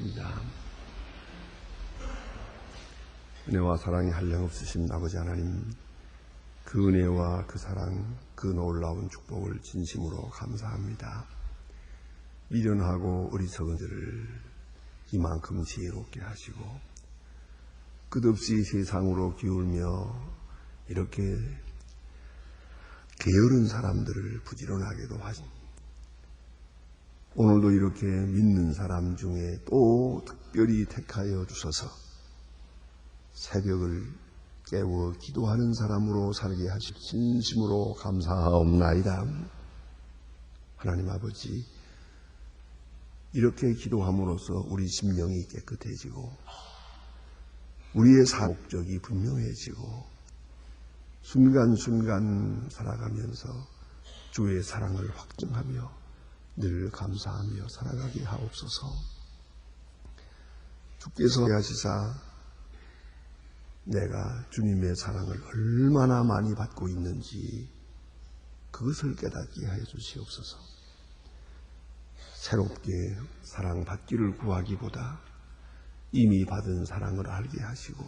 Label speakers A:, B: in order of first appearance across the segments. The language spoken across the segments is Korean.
A: 입니다. 은혜와 사랑이 한량없으신 아버지 하나님, 그 은혜와 그 사랑, 그 놀라운 축복을 진심으로 감사합니다. 미련하고 어리석은 저를 이만큼 지혜롭게 하시고 끝없이 세상으로 기울며 이렇게 게으른 사람들을 부지런하게도 하십니다. 오늘도 이렇게 믿는 사람 중에 또 특별히 택하여 주셔서 새벽을 깨워 기도하는 사람으로 살게 하실 진심으로 감사하옵나이다. 하나님 아버지, 이렇게 기도함으로써 우리 심령이 깨끗해지고 우리의 목적이 분명해지고 순간순간 살아가면서 주의 사랑을 확증하며 늘 감사하며 살아가게 하옵소서. 주께서 하시사 내가 주님의 사랑을 얼마나 많이 받고 있는지 그것을 깨닫게 하여 주시옵소서. 새롭게 사랑받기를 구하기보다 이미 받은 사랑을 알게 하시고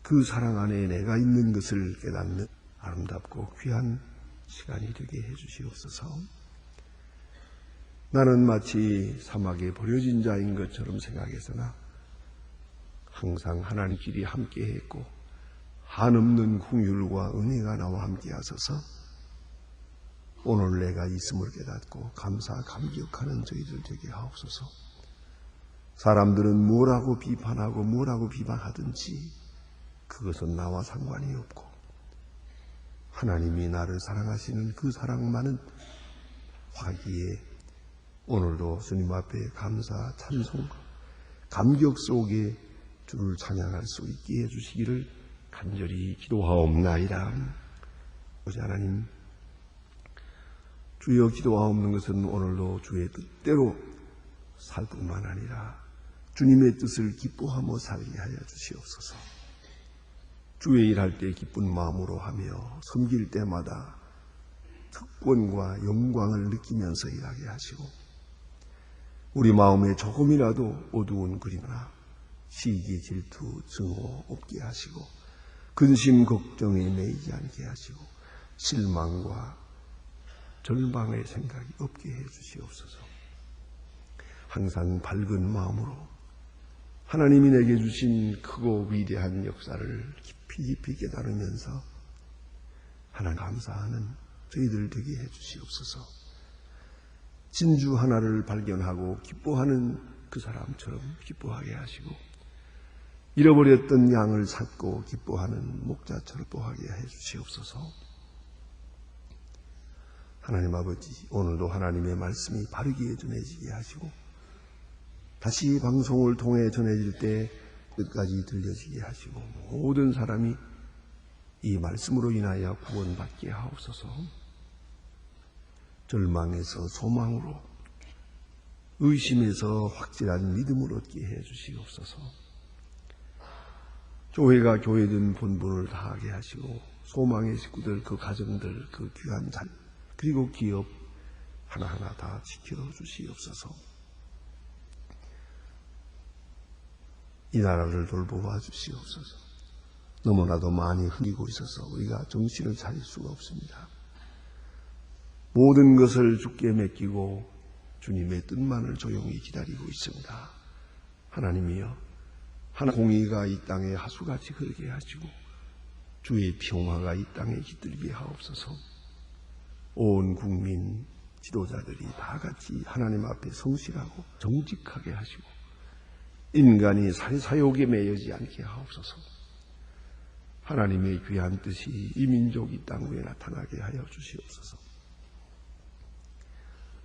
A: 그 사랑 안에 내가 있는 것을 깨닫는 아름답고 귀한 시간이 되게 해 주시옵소서. 나는 마치 사막에 버려진 자인 것처럼 생각했으나 항상 하나님 길이 함께했고 한없는 긍휼과 은혜가 나와 함께 하소서. 오늘 내가 있음을 깨닫고 감사감격하는 저희들 되게 하옵소서. 사람들은 뭐라고 비판하고 뭐라고 비방하든지 그것은 나와 상관이 없고 하나님이 나를 사랑하시는 그 사랑만은 화기에 오늘도 주님 앞에 감사, 찬송, 감격 속에 주를 찬양할 수 있게 해주시기를 간절히 기도하옵나이다. 아버지 하나님, 주여 기도하옵는 것은 오늘도 주의 뜻대로 살 뿐만 아니라 주님의 뜻을 기뻐하며 살게 하여 주시옵소서. 주의 일할 때 기쁜 마음으로 하며 섬길 때마다 특권과 영광을 느끼면서 일하게 하시고 우리 마음에 조금이라도 어두운 그림이나 시기, 질투, 증오 없게 하시고 근심, 걱정에 매이지 않게 하시고 실망과 절망의 생각이 없게 해 주시옵소서. 항상 밝은 마음으로 하나님이 내게 주신 크고 위대한 역사를 깊이 깨달으면서 하나님 감사하는 저희들 되게 해 주시옵소서. 진주 하나를 발견하고 기뻐하는 그 사람처럼 기뻐하게 하시고 잃어버렸던 양을 찾고 기뻐하는 목자처럼 기뻐하게 해 주시옵소서. 하나님 아버지, 오늘도 하나님의 말씀이 바르게 전해지게 하시고 다시 방송을 통해 전해질 때 끝까지 들려지게 하시고 모든 사람이 이 말씀으로 인하여 구원받게 하옵소서. 절망에서 소망으로, 의심에서 확실한 믿음을 얻게 해 주시옵소서. 교회가 교회된 본분을 다하게 하시고 소망의 식구들, 그 가정들, 그 귀한 자 그리고 기업 하나하나 다 지켜주시옵소서. 이 나라를 돌보아 주시옵소서. 너무나도 많이 흘리고 있어서 우리가 정신을 차릴 수가 없습니다. 모든 것을 주께 맡기고 주님의 뜻만을 조용히 기다리고 있습니다. 하나님이여, 공의가 이 땅에 하수같이 흐르게 하시고 주의 평화가 이 땅에 깃들게 하옵소서. 온 국민 지도자들이 다 같이 하나님 앞에 성실하고 정직하게 하시고 인간이 사욕에 매여지 않게 하옵소서. 하나님의 귀한 뜻이 이 민족 이 땅 위에 나타나게 하여 주시옵소서.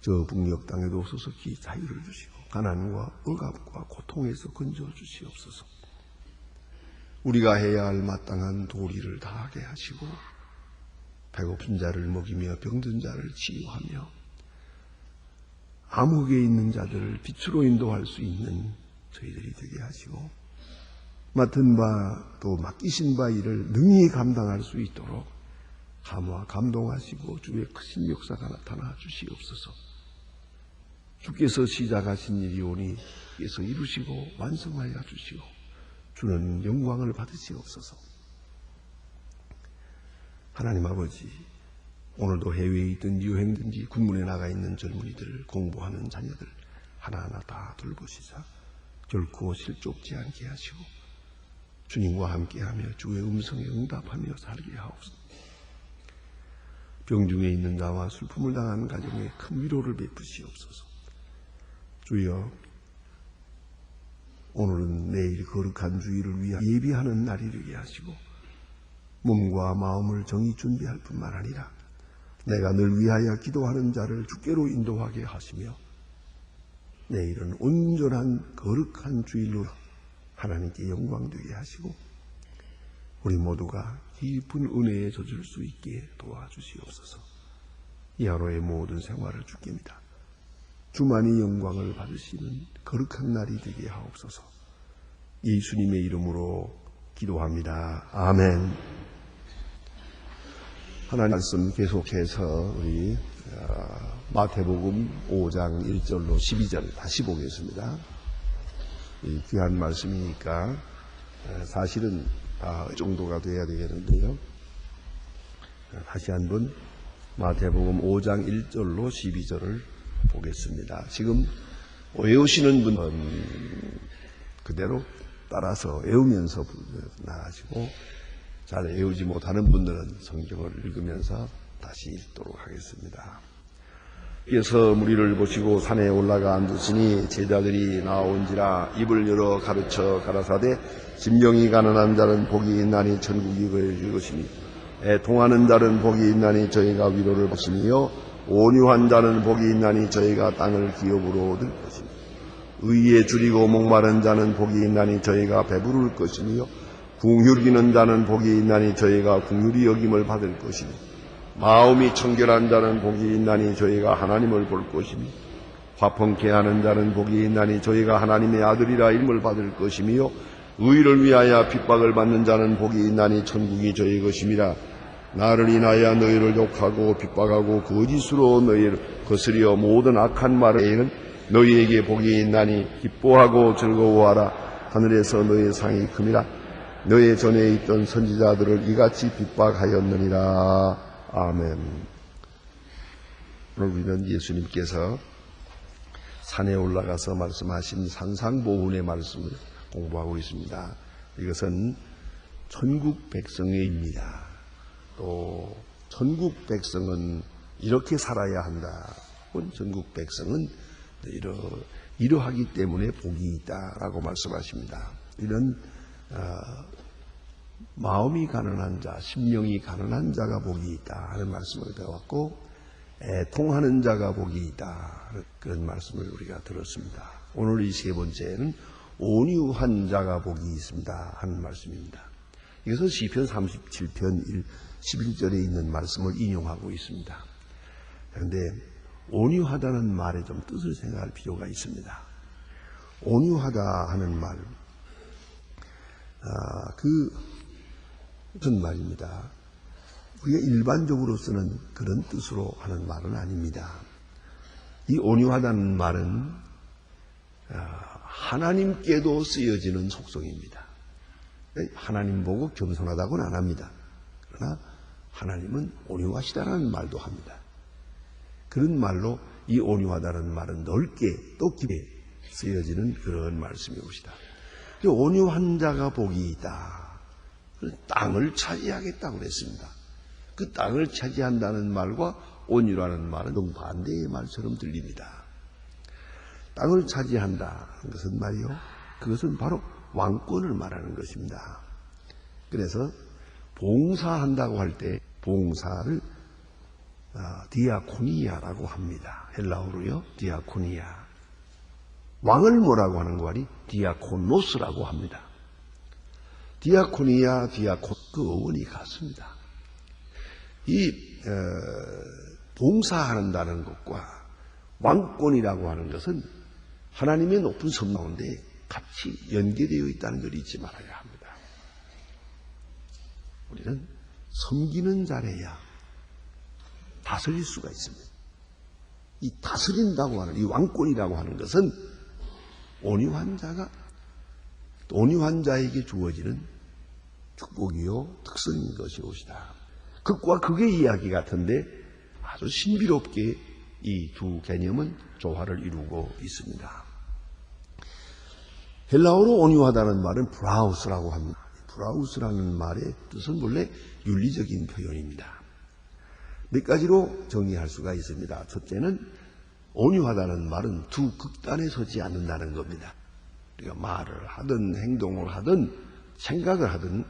A: 저 북녘 땅에도 소속히 자유를 주시고 가난과 억압과 고통에서 건져 주시옵소서. 우리가 해야 할 마땅한 도리를 다하게 하시고 배고픈 자를 먹이며 병든 자를 치유하며 암흑에 있는 자들을 빛으로 인도할 수 있는 저희들이 되게 하시고 맡은 바 또 맡기신 바 일을 능히 감당할 수 있도록 감화 감동하시고 주의 크신 역사가 나타나 주시옵소서. 주께서 시작하신 일이오니 주께서 이루시고 완성하여 주시고 주는 영광을 받으시옵소서. 하나님 아버지, 오늘도 해외에 있든 유행든지 군문에 나가 있는 젊은이들, 공부하는 자녀들 하나하나 다 돌보시자 결코 실족지 않게 하시고 주님과 함께하며 주의 음성에 응답하며 살게 하옵소서. 병중에 있는 자와 슬픔을 당하는 가정에 큰 위로를 베푸시옵소서. 주여, 오늘은 내일 거룩한 주일을 위하여 예비하는 날이 되게 하시고 몸과 마음을 정히 준비할 뿐만 아니라 내가 늘 위하여 기도하는 자를 주께로 인도하게 하시며 내일은 온전한 거룩한 주일로 하나님께 영광 되게 하시고 우리 모두가 깊은 은혜에 젖을 수 있게 도와주시옵소서. 이 하루의 모든 생활을 주께입니다. 주만이 영광을 받으시는 거룩한 날이 되게 하옵소서. 예수님의 이름으로 기도합니다. 아멘. 하나님 말씀 계속해서 우리 마태복음 5장 1절로 12절 다시 보겠습니다. 이 귀한 말씀이니까 사실은 정도가 돼야 되겠는데요. 다시 한번 마태복음 5장 1절로 12절을 보겠습니다. 지금 외우시는 분은 그대로 따라서 외우면서 나가시고 잘 외우지 못하는 분들은 성경을 읽으면서 다시 읽도록 하겠습니다. 그래서 무리를 보시고 산에 올라가 앉으시니 제자들이 나온지라 입을 열어 가르쳐 가라사대 심령이 가난한 자는 복이 있나니 천국이 그의 것이니 애통하는 자는 복이 있나니 저희가 위로를 받으시며 온유한 자는 복이 있나니 저희가 땅을 기업으로 얻을 것이니 의에 줄이고 목마른 자는 복이 있나니 저희가 배부를 것이며 궁휼 기는 자는 복이 있나니 저희가 궁휼히 여김을 받을 것이니 마음이 청결한 자는 복이 있나니 저희가 하나님을 볼 것이며 화평케 하는 자는 복이 있나니 저희가 하나님의 아들이라 이름을 받을 것이며 의를 위하여 핍박을 받는 자는 복이 있나니 천국이 저희 것임이라. 나를 인하여 너희를 욕하고 핍박하고 거짓으로 너희를 거스려 모든 악한 말에는 너희에게 복이 있나니 기뻐하고 즐거워하라. 하늘에서 너희의 상이 큼이라. 너희 전에 있던 선지자들을 이같이 핍박하였느니라. 아멘. 오늘 우리는 예수님께서 산에 올라가서 말씀하신 산상보훈의 말씀을 공부하고 있습니다. 이것은 천국 백성의입니다. 또 천국 백성은 이렇게 살아야 한다. 천국 백성은 이러하기 때문에 복이 있다라고 말씀하십니다. 이런 마음이 가난한 자, 심령이 가난한 자가 복이 있다 하는 말씀을 배웠고 애통하는 자가 복이 있다 그런 말씀을 우리가 들었습니다. 오늘 이 세 번째는 온유한 자가 복이 있습니다 하는 말씀입니다. 이것은 시편 37편 11절에 있는 말씀을 인용하고 있습니다. 그런데 온유하다는 말에 좀 뜻을 생각할 필요가 있습니다. 온유하다 하는 말, 무슨 말입니다. 우리가 일반적으로 쓰는 그런 뜻으로 하는 말은 아닙니다. 이 온유하다는 말은 하나님께도 쓰여지는 속성입니다. 하나님 보고 겸손하다고는 안 합니다. 그러나 하나님은 온유하시다라는 말도 합니다. 그런 말로 이 온유하다는 말은 넓게 또 깊게 쓰여지는 그런 말씀이옵니다. 온유한 자가 복이 있다. 땅을 차지하겠다고 그랬습니다. 그 땅을 차지한다는 말과 온유라는 말은 정반대의 말처럼 들립니다. 땅을 차지한다 하는 것은 말이요, 그것은 바로 왕권을 말하는 것입니다. 그래서 봉사한다고 할 때 봉사를 디아코니아라고 합니다. 헬라어로요, 디아코니아. 왕을 뭐라고 하는 거 아니? 디아코노스라고 합니다. 디아코니아, 디아콘, 그 어원이 같습니다. 이 봉사한다는 것과 왕권이라고 하는 것은 하나님의 높은 성 가운데 같이 연계되어 있다는 걸 잊지 말아야 합니다. 우리는 섬기는 자래야 다스릴 수가 있습니다. 이 다스린다고 하는 이 왕권이라고 하는 것은 온유한 자에게 주어지는 축복이요 특성인 것이옵시다. 극과 극의 이야기 같은데 아주 신비롭게 이 두 개념은 조화를 이루고 있습니다. 헬라어로 온유하다는 말은 브라우스라고 합니다. 브라우스라는 말의 뜻은 원래 윤리적인 표현입니다. 몇 가지로 정의할 수가 있습니다. 첫째는 온유하다는 말은 두 극단에 서지 않는다는 겁니다. 우리가 말을 하든 행동을 하든 생각을 하든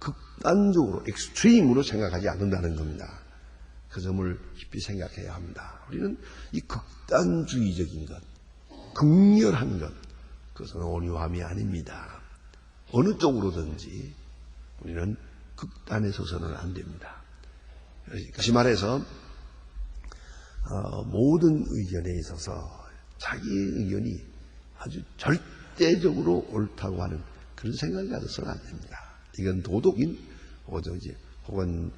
A: 극단적으로 익스트림으로 생각하지 않는다는 겁니다. 그 점을 깊이 생각해야 합니다. 우리는 이 극단주의적인 것, 극렬한 것, 그것은 온유함이 아닙니다. 어느 쪽으로든지 우리는 극단에 서서는 안 됩니다. 다시 말해서 모든 의견에 있어서 자기 의견이 아주 절대적으로 옳다고 하는 그런 생각을 가져서는 안 됩니다. 이건 도덕인 혹은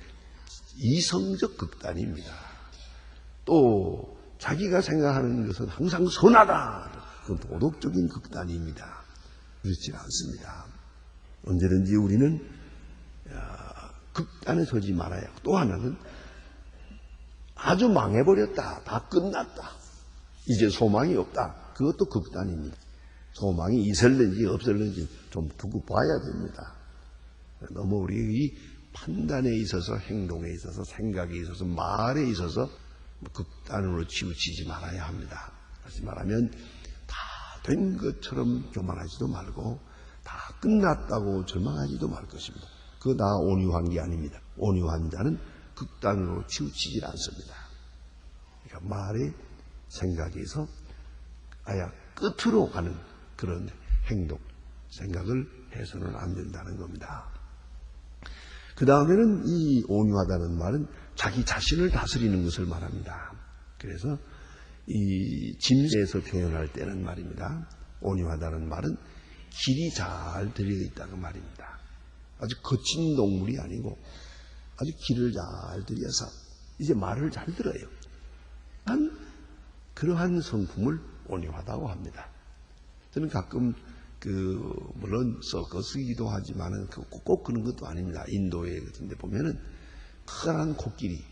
A: 이성적 극단입니다. 또 자기가 생각하는 것은 항상 선하다. 그건 도덕적인 극단입니다. 그렇지 않습니다. 언제든지 우리는 극단에 서지 말아야 하고, 또 하나는 아주 망해버렸다. 다 끝났다. 이제 소망이 없다. 그것도 극단입니다. 소망이 있을는지 없을는지 좀 두고 봐야 됩니다. 너무 우리 판단에 있어서, 행동에 있어서, 생각에 있어서, 말에 있어서 극단으로 치우치지 말아야 합니다. 다시 말하면 다 된 것처럼 교만하지도 말고 다 끝났다고 절망하지도 말 것입니다. 그거 다 온유한 게 아닙니다. 온유한 자는 극단으로 치우치질 않습니다. 그러니까 말에, 생각에서 아야 끝으로 가는 그런 행동, 생각을 해서는 안 된다는 겁니다. 그 다음에는 이 온유하다는 말은 자기 자신을 다스리는 것을 말합니다. 그래서 이 짐승에서 표현할 때는 말입니다. 온유하다는 말은 길이 잘 들여있다는 말입니다. 아주 거친 동물이 아니고 아주 길을 잘 들여서 이제 말을 잘 들어요. 그러한 성품을 온유하다고 합니다. 저는 가끔 물론 서커스이기도 하지만은 꼭 그런 것도 아닙니다. 인도에 같은 데 보면은 커다란 코끼리.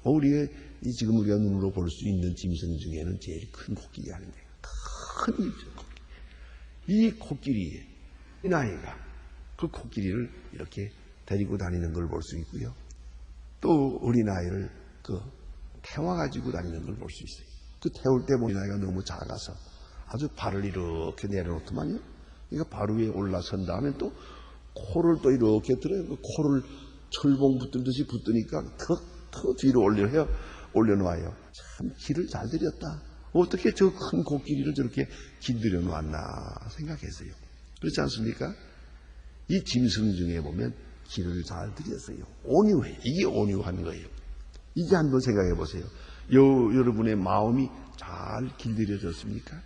A: 우리가 지금 우리가 눈으로 볼 수 있는 짐승 중에는 제일 큰 코끼리 아닌데. 큰 코끼리. 이 코끼리, 이 나이가 그 코끼리를 이렇게 데리고 다니는 걸 볼 수 있고요. 또 어린아이를 태워가지고 다니는 걸 볼 수 있어요. 태울 때 어린아이가 너무 작아서 아주 발을 이렇게 내려놓더만요. 그러니까 발 위에 올라선 다음에 또 코를 또 이렇게 들어요. 그 코를 철봉 붙들듯이 붙으니까 더 뒤로 올려놓아요. 참 길을 잘 들였다. 어떻게 저 큰 코끼리를 저렇게 길들여 놓았나 생각했어요. 그렇지 않습니까? 이 짐승 중에 보면 길을 잘 들였어요. 온유해. 이게 온유한 거예요. 이제 한번 생각해 보세요. 여러분의 마음이 잘 길들여졌습니까?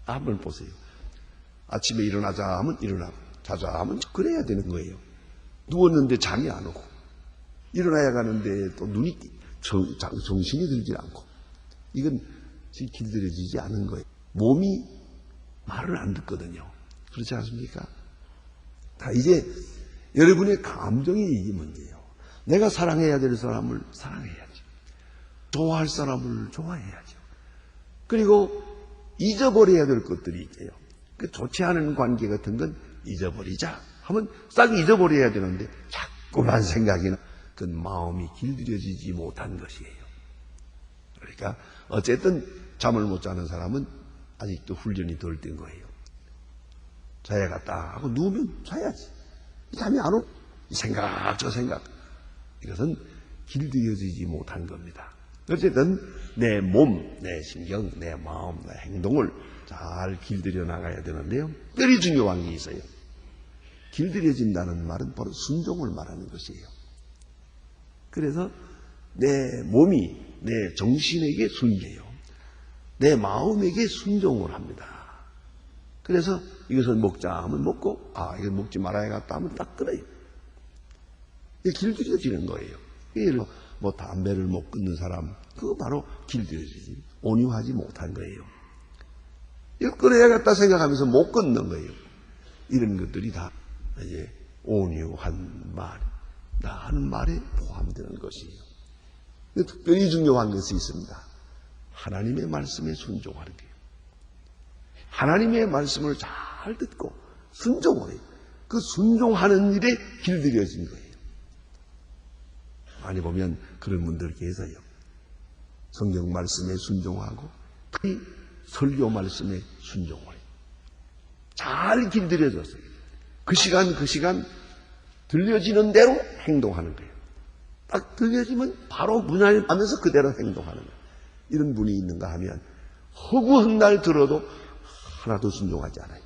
A: 한번 보세요. 아침에 일어나자 하면 일어나고, 자자 하면 그래야 되는 거예요. 누웠는데 잠이 안 오고, 일어나야 가는데 또 눈이 정신이 들지 않고, 이건 지금 길들여지지 않은 거예요. 몸이 말을 안 듣거든요. 그렇지 않습니까? 이제 여러분의 감정이 이게 문제예요. 내가 사랑해야 될 사람을 사랑해야죠. 좋아할 사람을 좋아해야죠. 그리고 잊어버려야 될 것들이 있어요. 좋지 않은 관계 같은 건 잊어버리자 하면 싹 잊어버려야 되는데 자꾸만 생각이 그 마음이 길들여지지 못한 것이에요. 그러니까 어쨌든 잠을 못 자는 사람은 아직도 훈련이 덜 된 거예요. 자야겠다 하고 누우면 자야지. 잠이 안 오. 생각 저 생각. 이것은 길들여지지 못한 겁니다. 어쨌든 내 몸, 내 신경, 내 마음, 내 행동을 잘 길들여 나가야 되는데요. 특별히 중요한 게 있어요. 길들여진다는 말은 바로 순종을 말하는 것이에요. 그래서 내 몸이 내 정신에게 순개요. 내 마음에게 순종을 합니다. 그래서 이것을 먹자 하면 먹고, 이거 먹지 말아야겠다 하면 딱 끊어요. 이게 길들여지는 거예요. 예를 들어 뭐 담배를 못 끊는 사람, 그거 바로 길들여지지. 온유하지 못한 거예요. 이거 끊어야겠다 생각하면서 못 끊는 거예요. 이런 것들이 다 이제 온유한 말이라는 말에 포함되는 것이에요. 특별히 중요한 것이 있습니다. 하나님의 말씀에 순종하는 거예요. 하나님의 말씀을 잘 듣고 순종을 해요. 그 순종하는 일에 길들여진 거예요. 많이 보면 그런 분들 계세요. 성경 말씀에 순종하고 특히 설교 말씀에 순종을 해요. 잘 길들여졌어요. 그 시간 들려지는 대로 행동하는 거예요. 딱 들려지면 바로 문안하면서 그대로 행동하는 거예요. 이런 분이 있는가 하면 허구한 날 들어도 하나도 순종하지 않아요.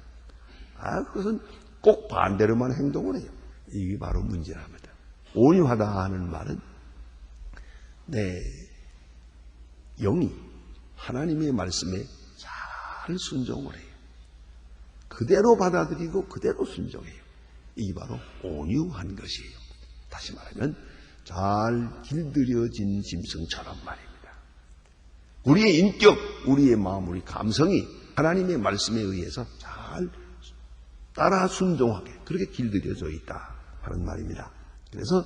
A: 그것은 꼭 반대로만 행동을 해요. 이게 바로 문제랍니다. 온유하다 하는 말은 내 영이 하나님의 말씀에 잘 순종을 해요. 그대로 받아들이고 그대로 순종해요. 이게 바로 온유한 것이에요. 다시 말하면 잘 길들여진 짐승처럼 말입니다. 우리의 인격, 우리의 마음, 우리 감성이 하나님의 말씀에 의해서 잘 따라 순종하게 그렇게 길들여져 있다 하는 말입니다. 그래서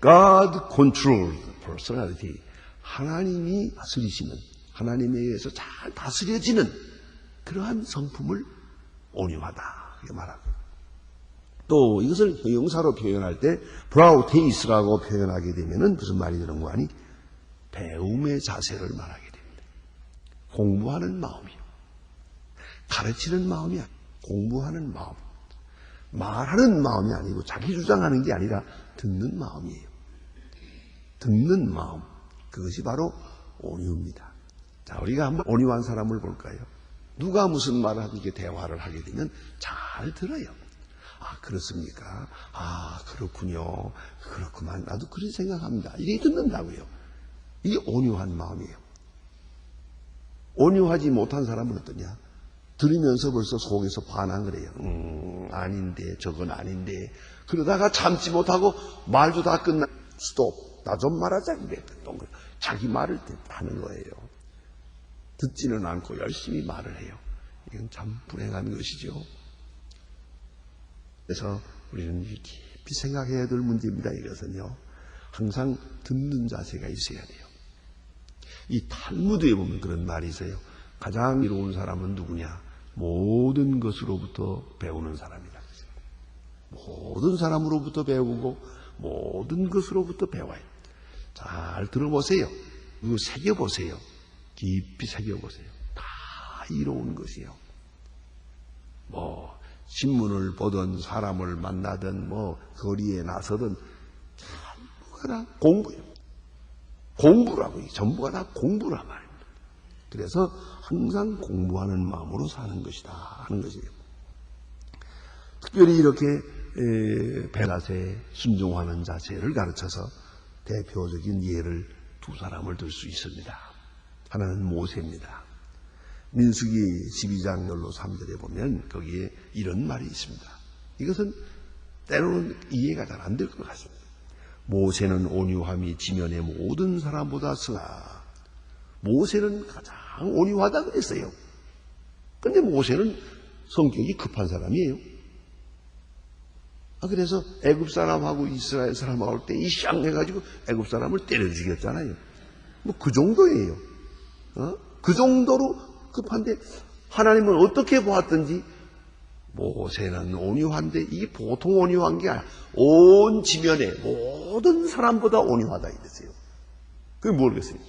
A: God controlled personality, 하나님이 다스리시는, 하나님에 의해서 잘 다스려지는 그러한 성품을 온유하다 이렇게 말하고, 또 이것을 형용사로 표현할 때 브라우테이스라고 표현하게 되면은 무슨 말이 되는 거 아니? 배움의 자세를 말하게 됩니다. 공부하는 마음이요. 가르치는 마음이 아니고 공부하는 마음. 말하는 마음이 아니고 자기 주장하는 게 아니라 듣는 마음이에요. 듣는 마음. 그것이 바로 온유입니다. 자, 우리가 한번 온유한 사람을 볼까요? 누가 무슨 말을 하든지 대화를 하게 되면 잘 들어요. 그렇습니까? 그렇군요. 그렇구만. 나도 그렇게 생각합니다. 이렇게 듣는다고요. 이게 온유한 마음이에요. 온유하지 못한 사람은 어떠냐? 들으면서 벌써 속에서 반항을 해요. 아닌데, 저건 아닌데. 그러다가 참지 못하고 말도 다 끝나. 스톱. 나 좀 말하자. 그래. 자기 말을 하는 거예요. 듣지는 않고 열심히 말을 해요. 이건 참 불행한 것이죠. 그래서 우리는 깊이 생각해야 될 문제입니다. 이것은요. 항상 듣는 자세가 있어야 돼요. 이 탈무드에 보면 그런 말이 있어요. 가장 이로운 사람은 누구냐? 모든 것으로부터 배우는 사람이다. 모든 사람으로부터 배우고 모든 것으로부터 배워요. 잘 들어보세요. 그리고 새겨보세요. 깊이 새겨보세요. 다 이로운 것이요. 신문을 보든 사람을 만나든 거리에 나서든 전부가 다 공부예요. 공부라고. 전부가 다 공부란 말입니다. 그래서 항상 공부하는 마음으로 사는 것이다 하는 것이에요. 특별히 이렇게 배자세, 순종하는 자세를 가르쳐서 대표적인 예를 두 사람을 들 수 있습니다. 하나는 모세입니다. 민수기 12장 3절에 보면 거기에 이런 말이 있습니다. 이것은 때로는 이해가 잘 안 될 것 같습니다. 모세는 온유함이 지면의 모든 사람보다 승하. 모세는 가장 온유하다 그랬어요. 그런데 모세는 성격이 급한 사람이에요. 그래서 애굽 사람하고 이스라엘 사람하고 할 때 이샹 해가지고 애굽 사람을 때려 죽였잖아요. 그 정도예요. 그 정도로 급한데 하나님은 어떻게 보았든지 모세는 온유한데 이게 보통 온유한 게 아니라 온 지면의 모든 사람보다 온유하다 이랬어요. 그게 모르겠어요.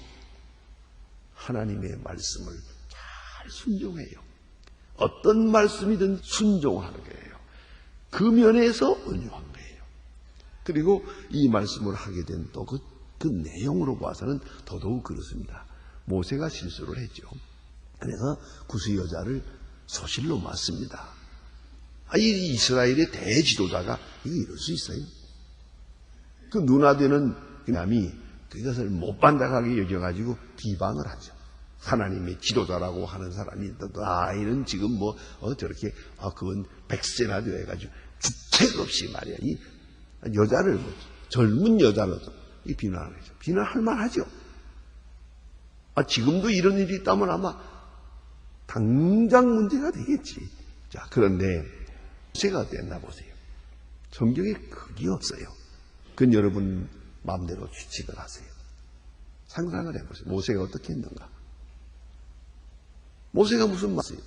A: 하나님의 말씀을 잘 순종해요. 어떤 말씀이든 순종하는 거예요. 그 면에서 온유한 거예요. 그리고 이 말씀을 하게 된 또 그 내용으로 봐서는 더더욱 그렇습니다. 모세가 실수를 했죠. 그래서 구스 여자를 소실로 맞습니다. 이 이스라엘의 대지도자가 이럴 수 있어요? 그 누나되는 남이 그것을 못반짝하게 여겨가지고 비방을 하죠. 하나님의 지도자라고 하는 사람이 이는 지금 저렇게 그건 백세나 되어가지고 주책 없이 말이야 이 여자를 젊은 여자로서 이 비난을 하죠. 비난할 만하죠. 지금도 이런 일이 있다면 아마 당장 문제가 되겠지. 자, 그런데 모세가 어땠나 보세요. 성경에 그게 없어요. 그건 여러분 마음대로 추측을 하세요. 상상을 해보세요. 모세가 어떻게 했는가? 모세가 무슨 말이에요?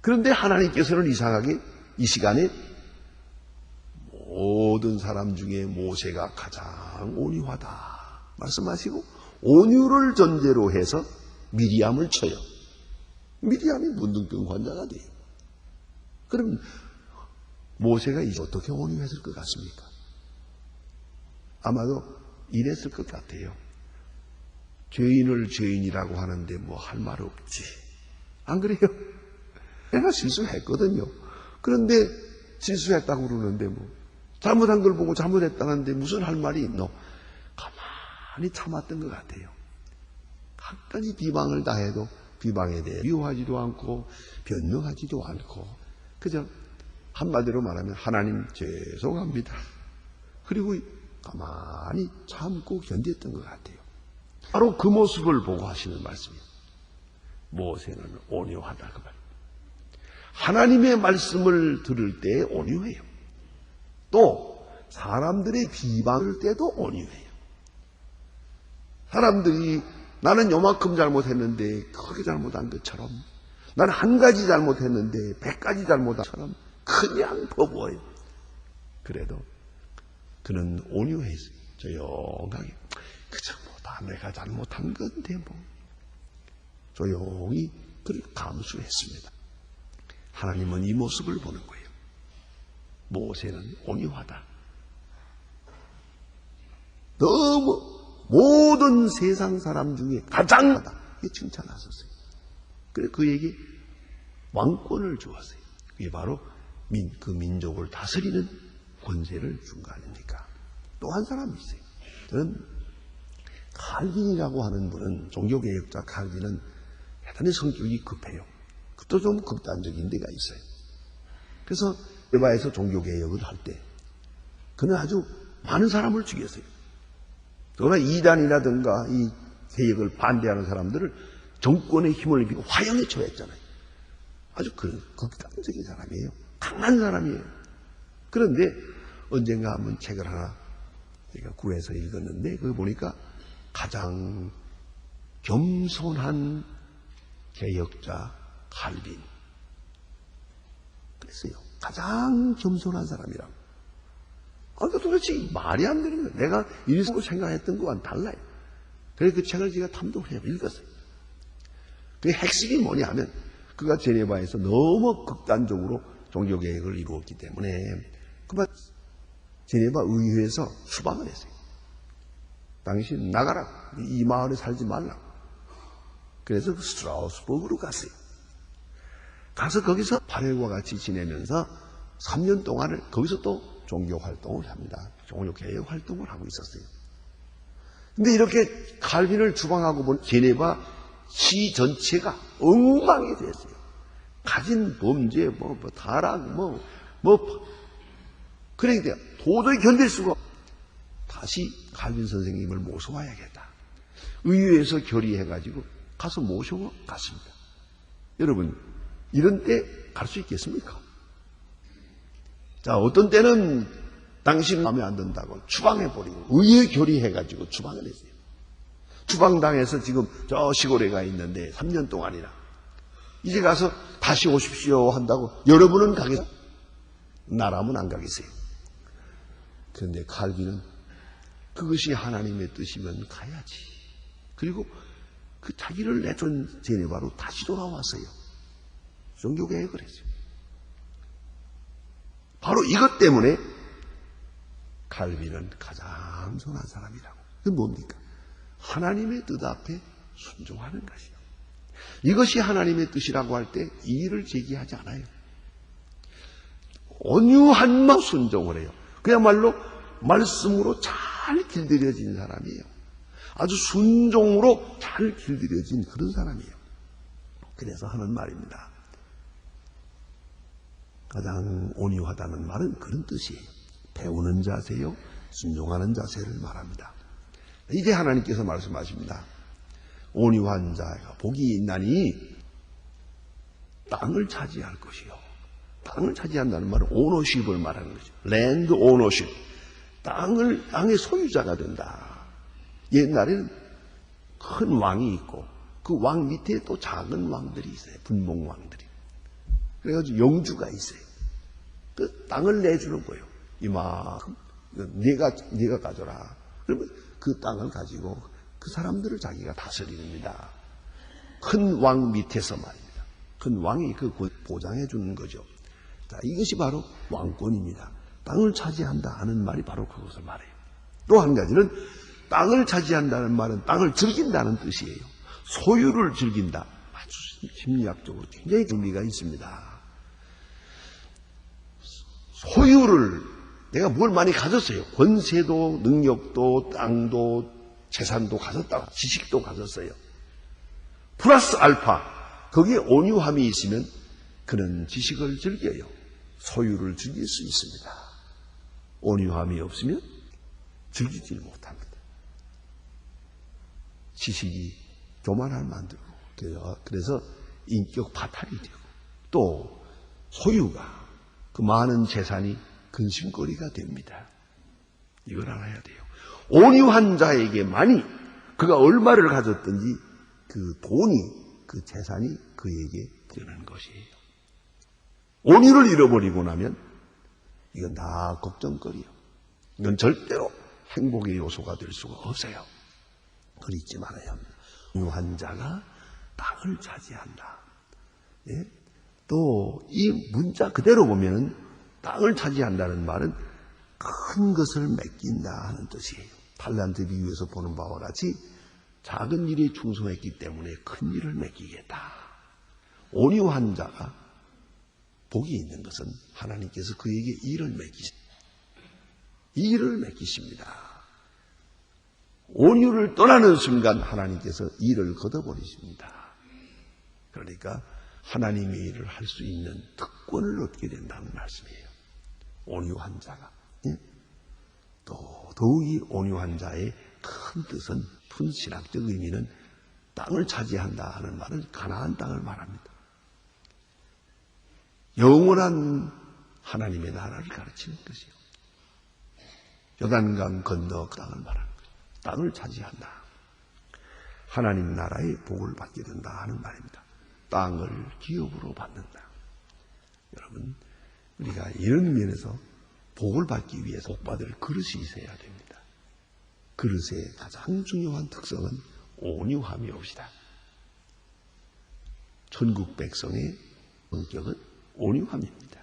A: 그런데 하나님께서는 이상하게 이 시간에 모든 사람 중에 모세가 가장 온유하다 말씀하시고 온유를 전제로 해서 미리암을 쳐요. 미리암이 문둥병 환자가 돼요. 그럼 모세가 이제 어떻게 온유했을 것 같습니까? 아마도 이랬을 것 같아요. 죄인을 죄인이라고 하는데 뭐 할 말 없지. 안 그래요? 내가 실수했거든요. 그런데 실수했다고 그러는데 뭐 잘못한 걸 보고 잘못했다는데 무슨 할 말이 있노? 가만히 참았던 것 같아요. 각가지 비방을 다 해도 비방에 대해 미워하지도 않고 변명하지도 않고 그저 한마디로 말하면 하나님 죄송합니다. 그리고 가만히 참고 견뎠던 것 같아요. 바로 그 모습을 보고 하시는 말씀이에요. 모세는 온유하다 그 말입니다. 하나님의 말씀을 들을 때 온유해요. 또 사람들의 비방을 때도 온유해요. 사람들이 나는 요만큼 잘못했는데 크게 잘못한 것처럼 나는 한 가지 잘못했는데 100가지 잘못한 것처럼 그냥 퍼부어요. 그래도 그는 온유해서 조용하게 그저 뭐 다 내가 잘못한 건데 뭐 조용히 그를 감수했습니다. 하나님은 이 모습을 보는 거예요. 모세는 온유하다. 너무 모든 세상 사람 중에 가장 하다. 이게 칭찬하셨어요. 그래서 그에게 왕권을 주었어요. 그게 바로 그 민족을 다스리는 권세를 준 거 아닙니까? 또 한 사람이 있어요. 저는 칼빈이라고 하는 분은 종교개혁자 칼빈은 대단히 성격이 급해요. 또 좀 극단적인 데가 있어요. 그래서 에바에서 종교개혁을 할 때 그는 아주 많은 사람을 죽였어요. 그러나 이단이라든가 이 개혁을 반대하는 사람들을 정권의 힘을 입히고 화형에 처했잖아요. 아주 극단적인 사람이에요. 강한 사람이에요. 그런데 언젠가 한번 책을 하나 제가 구해서 읽었는데 그거 보니까 가장 겸손한 개혁자 칼빈. 그랬어요. 가장 겸손한 사람이라고. 도대체 말이 안 되는 거예요. 내가 일상으로 생각했던 거와는 달라요. 그래서 그 책을 제가 탐독해서 읽었어요. 그 핵심이 뭐냐면 그가 제네바에서 너무 극단적으로 종교개혁을 이루었기 때문에 그만 제네바 의회에서 추방을 했어요. 당신 나가라. 이 마을에 살지 말라고. 그래서 스트라우스버그로 갔어요. 가서 거기서 바렐과 같이 지내면서 3년 동안을 거기서 또 종교 활동을 합니다. 종교 개혁 활동을 하고 있었어요. 근데 이렇게 칼빈을 추방하고 본 제네바 시 전체가 엉망이 됐어요. 가진 범죄, 타락, 그러니까 도저히 견딜 수가 없어요. 다시 칼빈 선생님을 모셔와야겠다. 의회에서 결의해가지고 가서 모셔고 갔습니다. 여러분, 이런 때 갈 수 있겠습니까? 자, 어떤 때는 당신 마음에 안 든다고 추방해버리고 의회 결의해가지고 추방을 했어요. 추방당해서 지금 저 시골에 가 있는데 3년 동안이나 이제 가서 다시 오십시오 한다고 여러분은 가겠어요? 나라면 안 가겠어요. 그런데 칼빈은 그것이 하나님의 뜻이면 가야지. 그리고 그 자기를 내쫓은 제네바로 다시 돌아왔어요. 종교개혁을 했어요. 바로 이것 때문에 칼빈은 가장 선한 사람이라고. 그게 뭡니까? 하나님의 뜻 앞에 순종하는 것이요. 이것이 하나님의 뜻이라고 할 때 이의를 제기하지 않아요. 온유한 마음 순종을 해요. 그야말로 말씀으로 잘 길들여진 사람이에요. 아주 순종으로 잘 길들여진 그런 사람이에요. 그래서 하는 말입니다. 가장 온유하다는 말은 그런 뜻이에요. 배우는 자세요. 순종하는 자세를 말합니다. 이제 하나님께서 말씀하십니다. 온유한 자가 복이 있나니 땅을 차지할 것이요. 땅을 차지한다는 말은 오너십을 말하는 거죠. 랜드 오너십. 땅의 소유자가 된다. 옛날에는 큰 왕이 있고 그 왕 밑에 또 작은 왕들이 있어요. 분봉왕들이. 그래가지고 영주가 있어요. 그 땅을 내주는 거예요. 이만큼 네가 가져라. 그러면 그 땅을 가지고 그 사람들을 자기가 다스립니다. 큰 왕 밑에서 말입니다. 큰 왕이 그 보장해 주는 거죠. 자, 이것이 바로 왕권입니다. 땅을 차지한다 하는 말이 바로 그것을 말해요. 또 한 가지는 땅을 차지한다는 말은 땅을 즐긴다는 뜻이에요. 소유를 즐긴다. 아주 심리학적으로 굉장히 의미가 있습니다. 소유를 내가 뭘 많이 가졌어요. 권세도 능력도 땅도 재산도 가졌다. 지식도 가졌어요. 플러스 알파 거기에 온유함이 있으면 그는 지식을 즐겨요. 소유를 즐길 수 있습니다. 온유함이 없으면 즐기지 못합니다. 지식이 교만을 만들고 그래서 인격 파탈이 되고 또 소유가 그 많은 재산이 근심거리가 됩니다. 이걸 알아야 돼요. 온유한 자에게만이 그가 얼마를 가졌든지 그 돈이 그 재산이 그에게 되는 것이에요. 온유를 잃어버리고 나면 이건 다 걱정거리요. 이건 절대로 행복의 요소가 될 수가 없어요. 그걸 잊지 말아야 합니다. 온유한 자가 땅을 차지한다. 예? 또 이 문자 그대로 보면 땅을 차지한다는 말은 큰 것을 맡긴다 하는 뜻이에요. 탈란트 비유에서 보는 바와 같이 작은 일에 충성했기 때문에 큰 일을 맡기겠다. 온유한 자가 복이 있는 것은 하나님께서 그에게 일을 맡기십니다. 온유를 떠나는 순간 하나님께서 일을 걷어버리십니다. 그러니까 하나님의 일을 할 수 있는 특권을 얻게 된다는 말씀이에요. 온유한 자가. 또 더욱이 온유한 자의 큰 뜻은 큰 신학적 의미는 땅을 차지한다 하는 말은 가나안 땅을 말합니다. 영원한 하나님의 나라를 가르치는 것이요. 요단강 건너 그 땅을 말하는 거죠. 땅을 차지한다. 하나님 나라의 복을 받게 된다 하는 말입니다. 땅을 기업으로 받는다. 여러분, 우리가 이런 면에서 복을 받기 위해서 복받을 그릇이 있어야 됩니다. 그릇의 가장 중요한 특성은 온유함이 옵시다. 천국 백성의 성격은 온유함입니다.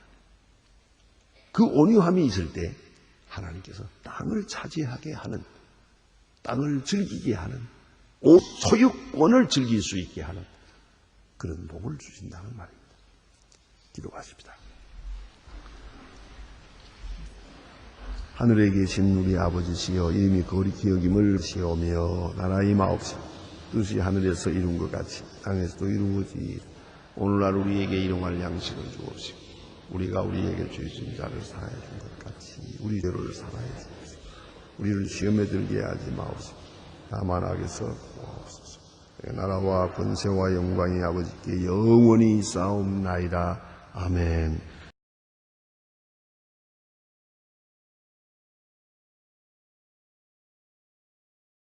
A: 그 온유함이 있을 때 하나님께서 땅을 차지하게 하는, 땅을 즐기게 하는, 소유권을 즐길 수 있게 하는 그런 복을 주신다는 말입니다. 기도하십시다. 하늘에 계신 우리 아버지시여, 이름이 거룩히 여김을 시오며 나라의 마옵시고 뜻이 하늘에서 이룬 것 같이 땅에서도 이루어지이다. 오늘날 우리에게 일용할 양식을 주옵시고 우리가 우리에게 죄진 자를 사하여 준 것 같이 우리 죄를 사하여 주옵시고 우리를 시험에 들게 하지 마옵시고 다만 악에서 구하옵소서. 나라와 권세와 영광이 아버지께 영원히 있사옵나이다. 아멘.